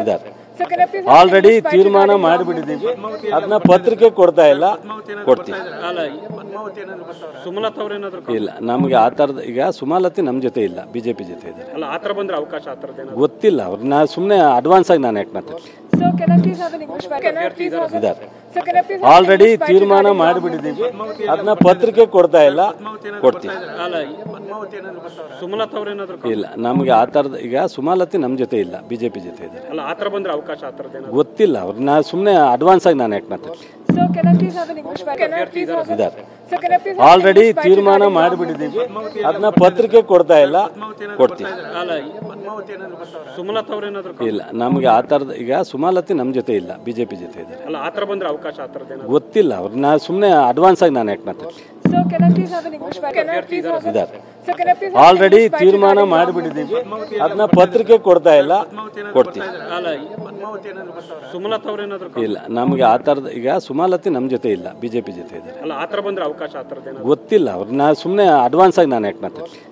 ಇದ್ದಾರೆ ಆಲ್ರೆಡಿ ತೀರ್ಮಾನ ಮಾಡಿಬಿಟ್ಟಿದ್ದೀವಿ. ಅದನ್ನ ಪತ್ರಿಕೆ ಕೊಡ್ತಾ ಇಲ್ಲ, ಕೊಡ್ತೀವಿ. ಇಲ್ಲ, ನಮಗೆ ಆ ಥರದ ಈಗ ಸುಮಲತಾ ನಮ್ಮ ಜೊತೆ ಇಲ್ಲ, ಬಿಜೆಪಿ ಜೊತೆ ಇದ್ದಾರೆ. ಗೊತ್ತಿಲ್ಲ ಅವ್ರನ್ನ, ಸುಮ್ಮನೆ ಅಡ್ವಾನ್ಸ್ ಆಗಿ ನಾನು ಯಾಕೆ ಮಾತಾಡ್ತೀನಿ. ಇದ್ದಾರೆ ಆಲ್ರೆಡಿ ತೀರ್ಮಾನ ಮಾಡಿಬಿಟ್ಟಿದ್ದೀವಿ. ಅದನ್ನ ಪತ್ರಿಕೆ ಕೊಡ್ತಾ ಇಲ್ಲ, ಕೊಡ್ತೀವಿ. ಇಲ್ಲ, ನಮಗೆ ಆ ಥರದ ಈಗ ಸುಮಲತಾ ನಮ್ಮ ಜೊತೆ ಇಲ್ಲ, ಬಿಜೆಪಿ ಜೊತೆ ಇದ್ದಾರೆ. ಗೊತ್ತಿಲ್ಲ ಅವ್ರನ್ನ, ಸುಮ್ಮನೆ ಅಡ್ವಾನ್ಸ್ ಆಗಿ ನಾನು ಯಾಕೆ ಮಾತಾಡ್ತೀನಿ. ಇದ್ದಾರೆ ಆಲ್ರೆಡಿ ತೀರ್ಮಾನ ಮಾಡಿಬಿಟ್ಟಿದ್ದೀವಿ. ಅದನ್ನ ಪತ್ರಿಕೆ ಕೊಡ್ತಾ ಇಲ್ಲ, ಕೊಡ್ತೀವಿ. ಇಲ್ಲ, ನಮಗೆ ಆ ಥರದ ಈಗ ಸುಮಲತಾ ನಮ್ಮ ಜೊತೆ ಇಲ್ಲ, ಬಿಜೆಪಿ ಜೊತೆ ಇದ್ದಾರೆ. ಗೊತ್ತಿಲ್ಲ ಅವ್ರನ್ನ, ಸುಮ್ಮನೆ ಅಡ್ವಾನ್ಸ್ ಆಗಿ ನಾನು ಯಾಕೆ ಮಾತಾಡ್ತೀನಿ. ಇದ್ದಾರೆ ಆಲ್ರೆಡಿ ತೀರ್ಮಾನ ಮಾಡಿಬಿಟ್ಟಿದ್ದೀವಿ. ಅದನ್ನ ಪತ್ರಿಕೆ ಕೊಡ್ತಾ ಇಲ್ಲ, ಕೊಡ್ತೀವಿ. ಇಲ್ಲ, ನಮಗೆ ಆ ಥರದ ಈಗ ಸುಮಲತಾ ನಮ್ಮ ಜೊತೆ ಇಲ್ಲ, ಬಿಜೆಪಿ ಜೊತೆ ಇದ್ದಾರೆ. ಗೊತ್ತಿಲ್ಲ ಅವ್ರನ್ನ, ಸುಮ್ಮನೆ ಅಡ್ವಾನ್ಸ್ ಆಗಿ ನಾನು ಯಾಕೆ ಮಾತಾಡ್ತೀನಿ.